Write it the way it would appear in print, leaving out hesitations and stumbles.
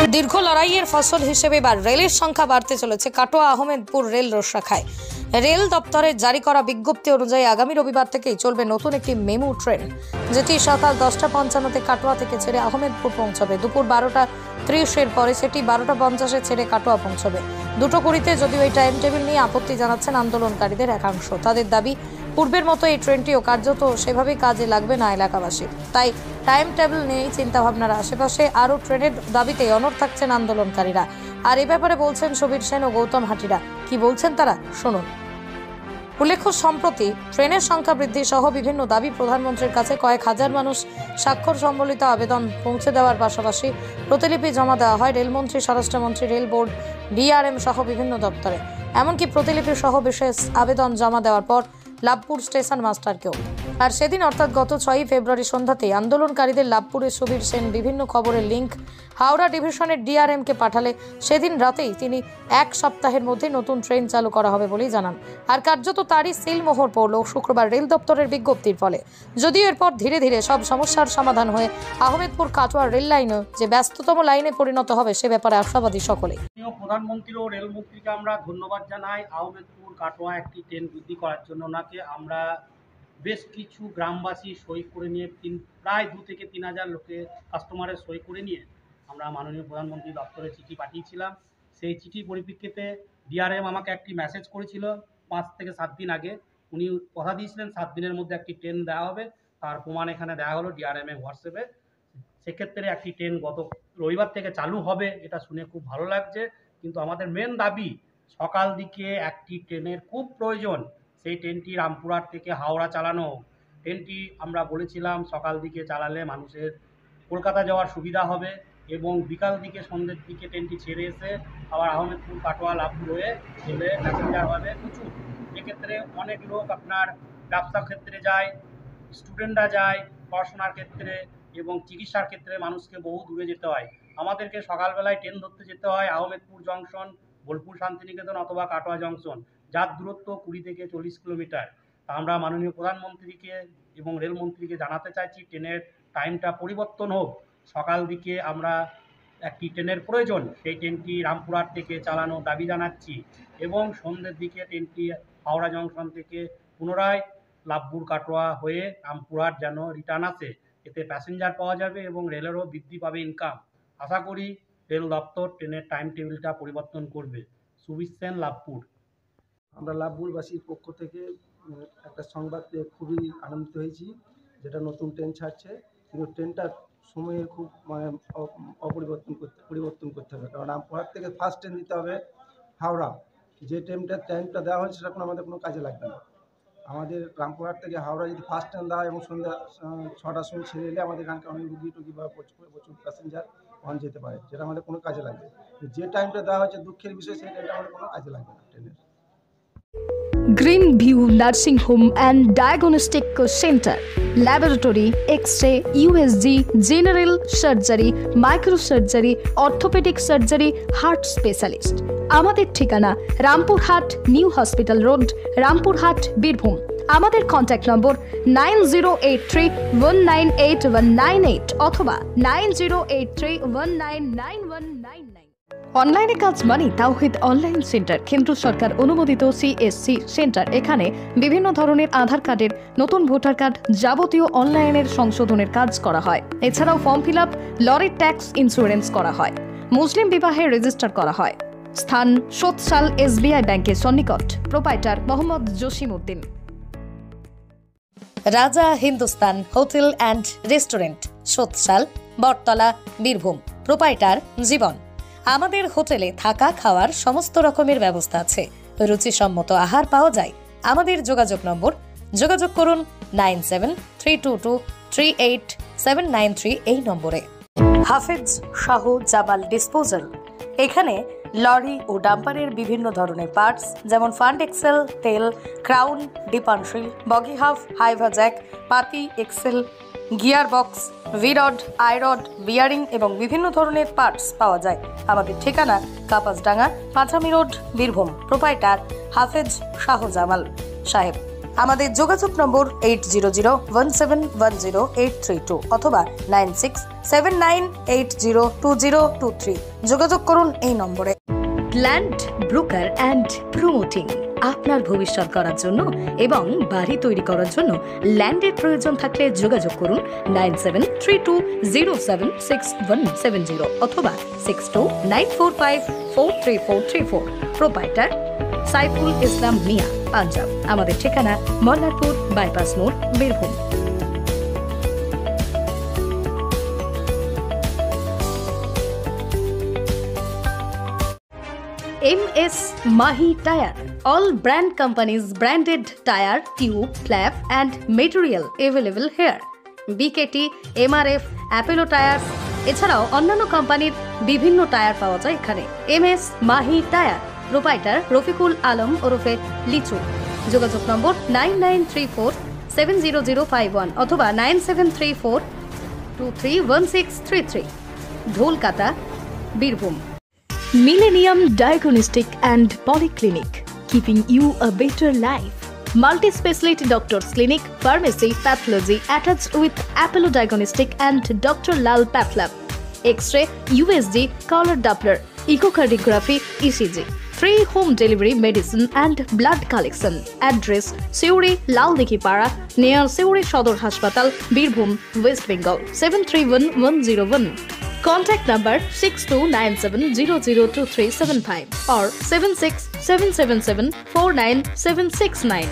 দীর্ঘ লড়াইয়ের ফসল হিসেবে এবার রেলের সংখ্যা বাড়তে চলেছে কাটোয়া আহমেদপুর রেল শাখায়। রেল দপ্তরের জারি করা বিজ্ঞপ্তি অনুযায়ী আগামী রবিবার থেকেই চলবে নতুন একটি মেমু ট্রেন, যেটি সকাল 10:55-তে কাটোয়া থেকে ছেড়ে আহমেদপুর পৌঁছবে। দুপুর 12:30-এর পরে সেটি 12:50-এ ছেড়ে কাটোয়া পৌঁছবে। 2:20-তে যদিও এই টাইম টেবিল নিয়ে আপত্তি জানাচ্ছেন আন্দোলনকারীদের একাংশ। তাদের দাবি, পূর্বের মতো এই ট্রেনটিও কার্যত সেভাবে কাজে লাগবে না এলাকাবাসীর। তাই টাইম টেবিল নিয়েই চিন্তাভাবনার আশেপাশে আরও ট্রেনের দাবিতে অনড় থাকছেন আন্দোলনকারীরা। আর এ ব্যাপারে বলছেন সুবীর সেন ও গৌতম হাটিরা। কি বলছেন তারা, শুনুন। উল্লেখ্য, সম্প্রতি ট্রেনের সংখ্যা বৃদ্ধি সহ বিভিন্ন দাবি প্রধানমন্ত্রীর কাছে কয়েক হাজার মানুষ স্বাক্ষর সম্বলিত আবেদন পৌঁছে দেওয়ার পাশাপাশি প্রতিলিপি জমা দেওয়া হয় রেলমন্ত্রী, স্বরাষ্ট্রমন্ত্রী, রেল বোর্ড, ডিআরএম সহ বিভিন্ন দপ্তরে। এমনকি প্রতিলিপি সহ বিশেষ আবেদন জমা দেওয়ার পর লাভপুর স্টেশন মাস্টারকেও। আর সেদিন অর্থাৎ গত 6 ফেব্রুয়ারি সন্ধ্যাতেই আন্দোলনকারীদের লাভপুরে সুবীর সেন বিভিন্ন খবরের লিঙ্ক হাওড়া ডিভিশনের ডিআরএমকে পাঠালে সেদিন রাতেই তিনি 1 সপ্তাহের মধ্যে নতুন ট্রেন চালু করা হবে বলেই জানান। আর কার্যত তারই সিলমোহর পড়ল শুক্রবার রেল দপ্তরের বিজ্ঞপ্তির ফলে। যদিও এরপর ধীরে ধীরে সব সমস্যার সমাধান হয়ে আহমেদপুর কাটোয়া রেল লাইনও যে ব্যস্ততম লাইনে পরিণত হবে সে ব্যাপারে আশাবাদী সকলেই। প্রধানমন্ত্রী ও রেলমন্ত্রীকে আমরা ধন্যবাদ জানাই আহমেদপুর কাটোয়া একটি ট্রেন বৃদ্ধি করার জন্য। ওনাকে আমরা বেশ কিছু গ্রামবাসী সই করে নিয়ে প্রায় 2 থেকে 3 হাজার লোকের কাস্টমারের সই করে নিয়ে আমরা মাননীয় প্রধানমন্ত্রী দপ্তরে চিঠি পাঠিয়েছিলাম। সেই চিঠির পরিপ্রেক্ষিতে ডিআরএম আমাকে একটি মেসেজ করেছিল 5 থেকে 7 দিন আগে। উনি কথা দিয়েছিলেন 7 দিনের মধ্যে একটি ট্রেন দেওয়া হবে, তার প্রমাণ এখানে দেওয়া হলো ডিআরএম হোয়াটসঅ্যাপে। সেক্ষেত্রে একটি ট্রেন গত রবিবার থেকে চালু হবে, এটা শুনে খুব ভালো লাগছে। কিন্তু আমাদের মেন দাবি, সকাল দিকে একটি ট্রেনের খুব প্রয়োজন, সেই ট্রেনটি রামপুরহাট থেকে হাওড়া চালানো। ট্রেনটি আমরা বলেছিলাম সকাল দিকে চালালে মানুষের কলকাতা যাওয়ার সুবিধা হবে এবং বিকাল দিকে সন্ধ্যের দিকে ট্রেনটি ছেড়ে এসে আবার আহমেদপুর কাটোয়া লাভপুর হয়ে চলে প্যাসেঞ্জার হবে প্রচুর। এক্ষেত্রে অনেক লোক আপনার ব্যবসার ক্ষেত্রে যায়, স্টুডেন্টরা যায় পড়াশোনার ক্ষেত্রে এবং চিকিৎসার ক্ষেত্রে মানুষকে বহু দূরে যেতে হয়। আমাদেরকে সকালবেলায় ট্রেন ধরতে যেতে হয় আহমেদপুর জংশন, বোলপুর শান্তিনিকেতন অথবা কাটোয়া জংশন, যার দূরত্ব 20 থেকে 40 কিলোমিটার। তা আমরা মাননীয় প্রধানমন্ত্রীকে এবং রেলমন্ত্রীকে জানাতে চাইছি ট্রেনের টাইমটা পরিবর্তন হোক। সকাল দিকে আমরা একটি ট্রেনের প্রয়োজন, সেই ট্রেনটি রামপুরহাট থেকে চালানোর দাবি জানাচ্ছি এবং সন্ধ্যের দিকে ট্রেনটি হাওড়া জংশন থেকে পুনরায় লাভপুর কাটোয়া হয়ে রামপুরহাট যেন রিটার্ন আসে। এতে প্যাসেঞ্জার পাওয়া যাবে এবং রেলেরও বৃদ্ধি পাবে ইনকাম। আশা করি রেল দপ্তর ট্রেনের টাইম টেবিলটা পরিবর্তন করবে। সুবীর সেন, লাভপুর। আমরা লাভপুরবাসীর পক্ষ থেকে একটা সংবাদ পেয়ে খুবই আনন্দিত হয়েছি, যেটা নতুন ট্রেন ছাড়ছে। কিন্তু ট্রেনটার সময়ের খুব পরিবর্তন করতে হবে, কারণ রামপুরহাট থেকে ফার্স্ট ট্রেন দিতে হবে হাওড়া। যে টাইমটা দেওয়া হয়েছে সেটা আমাদের কোনো কাজে লাগবে না। আমাদের রামপুরহাট থেকে হাওড়া যদি ফার্স্ট ট্রেন দেওয়া হয় এবং সন্ধ্যা 6টার সময় ছেড়ে এলে আমাদের এখানকার অনেক রুগী বা প্রচুর প্যাসেঞ্জার ওখানে যেতে পারে, যেটা আমাদের কোনো কাজে লাগবে। যে টাইমটা দেওয়া হয়েছে দুঃখের বিষয়, সেই টাইমটা আমাদের কোনো কাজে লাগবে না ট্রেনের। Green View Nursing Home and Diagnostic Center, Laboratory, X-ray, USG, General Surgery, Microsurgery, Orthopedic Surgery, Heart Specialist. আমাদের ঠিকানা Rampurhat new hospital road, Rampurhat, Birbhum. আমাদের কন্ট্যাক্ট নম্বর 9083198198 অথবা 9083199199। অনলাইনে কাজ মানে তাওহিদ অনলাইন সেন্টার, কেন্দ্র সরকার অনুমোদিত CSC সেন্টার। এখানে বিভিন্ন ধরনের আধার কার্ডের, নতুন ভোটার কার্ড, যাবতীয় অনলাইনের সংশোধনের কাজ করা হয়। এছাড়াও ফর্ম ফিল আপ, লরির ট্যাক্স ইন্স্যুরেন্স করা হয়, মুসলিম বিবাহে রেজিস্টার করা হয়। স্থান সোৎসাল SBI ব্যাংকের সন্নিকট। Proprietor Mohammad Jasim Uddin. Raja Hindustan hotel and restaurant, Sotsal, Battala, Birbhum. Proprietor Jibon. আমাদের হোটেলে থাকা খাওয়ার সমস্ত রকমের ব্যবস্থা আছে, রুচিসম্মত আহার পাওয়া যায়। আমাদের যোগাযোগ নম্বর, যোগাযোগ করুন 9732238793 এই নম্বরে। হাফেজ শাহ জামাল ডিসপোজাল, এখানে লরি ও ডাম্পারের বিভিন্ন ধরনের পার্টস যেমন ফান্ড এক্সেল, তেল, ক্রাউন, ডিপানশিল, বগি হাফ, হাইভা জ্যাক, পাতি এক্সেল, গিয়ার বক্স, ভিরড, আইরড, বিয়ারিং এবং বিভিন্ন ধরনের পার্টস পাওয়া যায়। আমাদের ঠিকানা কাপাসডাঙ্গা, পাঁচামি রোড, বীরভূম। প্রোপাইটার হাফেজ শাহ জামাল সাহেব। আমাদের যোগাযোগ নম্বর 8001710832 অথবা 9679802023। যোগাযোগ করুন এই নম্বরে। ল্যান্ড ব্রোকার অ্যান্ড প্রমোটিং আপনার ভবিষ্যৎ করার জন্য এবং বাড়ি তৈরি করার জন্য ল্যান্ডের প্রয়োজন থাকলে যোগাযোগ করুন 9732076170 অথবা 6294543434। প্রোপাইটার সাইফুল ইসলাম মিয়া, পাঞ্জাব। আমাদের ঠিকানা মল্লারপুর বাইপাস মোড়, Birbhum. MS Mahi Tire. All brand companies branded tire, tube, flap and material available here. BKT, MRF, Apollo Tires এছাড়াও অন্যান্য কোম্পানির বিভিন্ন টায়ার পাওয়া যায় এখানে। MS Mahi Tire, proprietor Rafiqul Alam ওরফে লিচু। যোগাযোগ নম্বর 99347005 অথবা 9734231633। Dholkata, Birbhum. Millennium Diagnostic and Polyclinic, keeping you a better life. Multi-speciality doctors clinic, pharmacy, pathology attached with Apollo Diagnostic and Dr. Lal Path Lab. X-ray, USG, color Doppler, echocardiography, ECG. Free home delivery medicine and blood collection. Address: Seuri, Laldikhipara, near Seuri Shodor Hospital, Birbhum, West Bengal 731101. Contact number 6297002375 or 76777 49769.